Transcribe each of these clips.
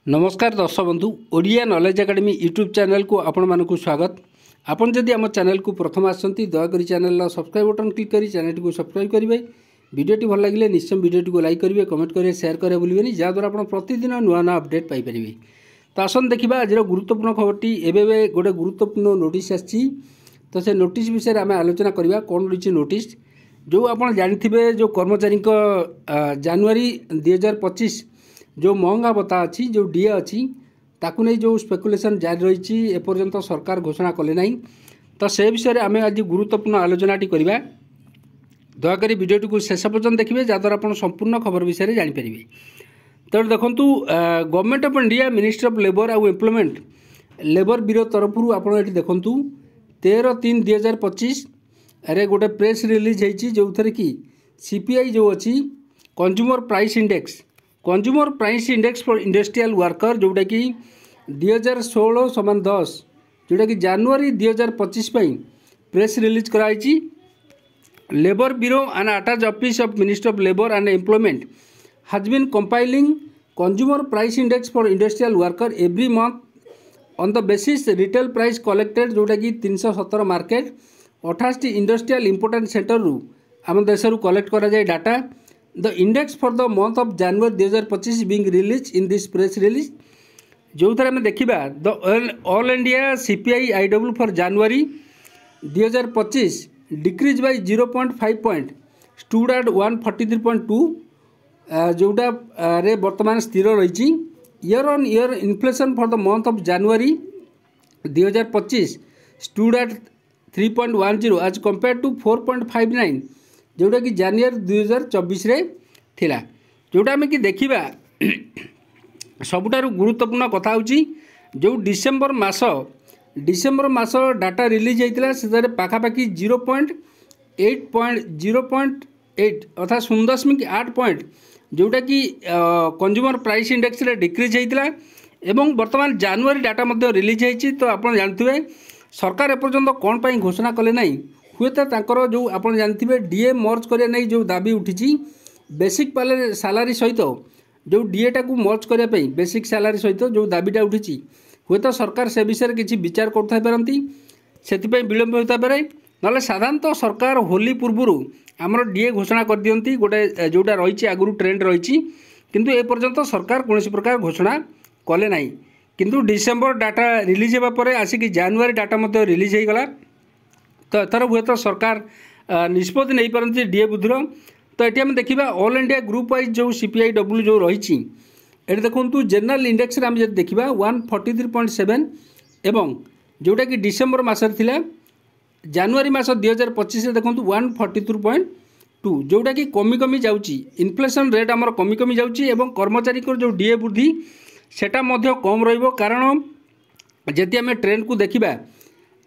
नमस्कार दर्शक बंधु Odia knowledge academy YouTube channel को आपण मानक स्वागत। आपन जदि आम चैनल को प्रथम आसती दयाकोरी चैनल सब्सक्राइब बटन क्लिक करी चैनल को सब्सक्राइब करेंगे। वीडियोटी भल लगे निश्चय वीडियोटी को लाइक करेंगे, कमेंट करेंगे, शेयर करेंगे भूलें जहाँद्वारा आप प्रतिदिन नुआ नुआ अपडेट पाइपर। तो आसन देखा आज गुरुत्वपूर्ण खबरटी एवं गोटे गुरुत्वपूर्ण नोटिस आसी। तो से नोटिस विषय में आम आलोचना करवा कौन रही नोटिस जो आप जानते जो कर्मचारी जनवरी 2025 जो महंगा भत्ता अच्छी जो डीए अच्छी ताकू नहीं जो स्पेकुलेशन जारी रही एपर्यंत सरकार घोषणा कले ना। तो से विषय में आम आज गुरुत्वपूर्ण आलोचनाटी करवा। दयाकोरी वीडियोटी को शेष पर्यटन देखिए जहाँद्वारा आप संपूर्ण खबर विषय में जानीपर। तो देखूँ government of India ministry of labour आउ एम्प्लॉयमेंट लेबर ब्यूरो तरफ आप देखूँ 13/3/2025 अरे गोटे प्रेस रिलीज होती जो थे कि सीपीआई जो अच्छी consumer price index for industrial worker जोटा कि 2016/10 जोटा कि जनवरी 2025 प्रेस रिलीज कराई। Labour Bureau and attach office of ministry of labour and employment has been compiling consumer price index for industrial worker every month on the basis retail price collected जोटा कि 317 market 28 industrial important centre रु आम देश collect करा जाए data. The index for the month of January 2025 being released in this press release जो थर आम देखा the all India CPI IW for January 2025 decreased by 0.5 point stood at 143.2 जोटा रे वर्तमान स्थिर रही। Year on year inflation for the month of January 2025 stood at 3.10 as compared to 4.59 जोटा कि जानुआरी 2024 रे थिला। जोटा आम कि देखा सबुठारु गुरुत्वपूर्ण कथा होची जो डिसेम्बर मास डाटा रिलीज होता से पाखापाखि 0.8 अर्थात 0.8 पॉइंट जोटा कि कंज्यूमर प्राइस इंडेक्स रे डिक्रीज होता एवं वर्तमान जानुआरी डाटा मध्य रिलीज होती। तो आप जानते सरकार एपर्यंत कौन पर घोषणा कले ना हुए तो जो आप जानते डीए मर्ज करने नहीं जो दाबी उठी बेसिक सालारी सहित जो डीएटा को मर्ज करने बेसिक सालारी सहित जो दाबीटा उठी हुए तो सरकार से विषय किसी विचार करती से विलंब होता पारे ना साधारणतः सरकार होली पूर्व आमर डीए घोषणा कर दियंती गोटे जोटा रही आगुरी ट्रेंड रही किंतु ए पर्यंत सरकार कौन प्रकार घोषणा कले ना। किंतु डिसेम्बर डाटा रिलीज होगा आसिक जानुआरी डाटा मध्य रिलीज हो गला। तो एथर हुए तो सरकार निष्पत्ति नहीं पारती डीए बुद्धिर। तो ये आम देखा ऑल इंडिया ग्रुप वाइज जो सीपीआई डब्ल्यू जो रही देखो जनरल इंडेक्स आम जब देखा 143.7 एवं जोटा कि डिसेम्बर मसर थिला जानुआरी मास 2025 देखो 142.2 जोटा कि कमी कमी जाऊँगी इन्फ्लेशन रेट आमर कमी कमी जाऊँगी एवं कर्मचारी को जो डीए वृद्धि सेटा मध्य कम रहिबो कारण जदि आम ट्रेंड को देखा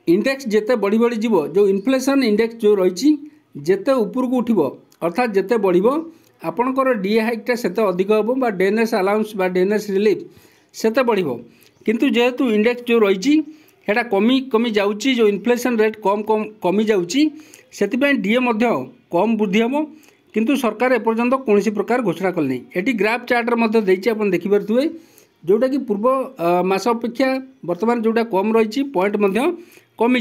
इंडेक्स जिते बढ़ी बढ़ी जीव जो इन्फ्लेशन इंडेक्स जो रही जिते ऊपर को उठिबो अर्थात जिते बढ़िबो आपणकर डीए हाइकटा सेते अधिक हेबो बा डेनेस अलाउंस बा डेनेस रिलीफ सेते बढ़िबो। किंतु जेहेतु इंडेक्स जो रही हेटा कमी कमी जाउची जो इन्फ्लेशन रेट कम कम कमी जाउची सेतिपय डीए मध्य कम वृद्धि हेबो। किंतु सरकार एपर्यंत कौन प्रकार घोषणा कले नहीं। एटी ग्राफ चार्टर मध्य देइछि आपण देखि पारुथुवे जोटा कि पूर्व मास अपेक्षा वर्तमान जोटा कम रही पॉइंट मध्य कमी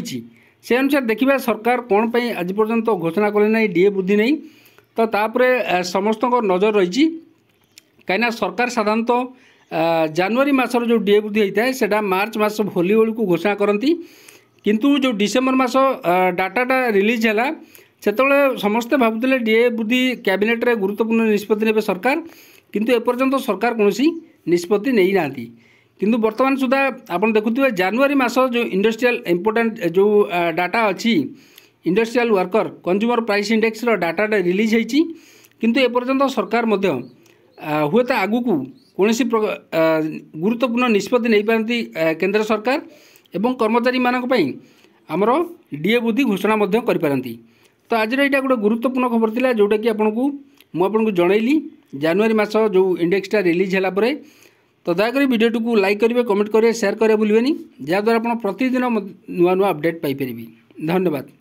से अनुसार देखा सरकार कौन पर आज पर्यंत घोषणा कले ना डीए वृद्धि नहीं। तो तापर समस्त नजर रही कहीं सरकार साधारणतः जानुआरी मासर जो डीए वृद्धि होता है सेटा मार्च मास होली बेलू को घोषणा करती। किंतु जो डिसेम्बर मास डाटाटा रिलीज है से समस्ते भावुले डीए वृद्धि कैबिनेट रे गुरुत्वपूर्ण निष्पत्ति ने सरकार किंतु एपर्यंत सरकार कौन निष्पत्ति नहीं ना। किंतु वर्तमान सुधा आप देखुए जानुआरी मास जो इंडस्ट्रियल इंपोर्टेंट जो डाटा अच्छी industrial worker consumer price index data release होती किंतु एपर्यंत सरकार मध्य हुए तो आगु को कौन गुरुत्वपूर्ण निष्पत्ति नहीं पारती केंद्र सरकार एवं कर्मचारी मानक आमर डीए वृद्धि घोषणा करिपारती। तो आज यहाँ गोटे गुरुत्वपूर्ण खबर थिला जोटा कि आपको जनइली जानुआरी मास जो इंडेक्सटा रिलीज है। तो दयाकोरी वीडियोटी को लाइक करेंगे, कमेंट करेंगे, शेयर करेंगे भूलें जहाँद्वारा आप प्रतिदिन नुआ नुआ अपडेट पाइपर। धन्यवाद।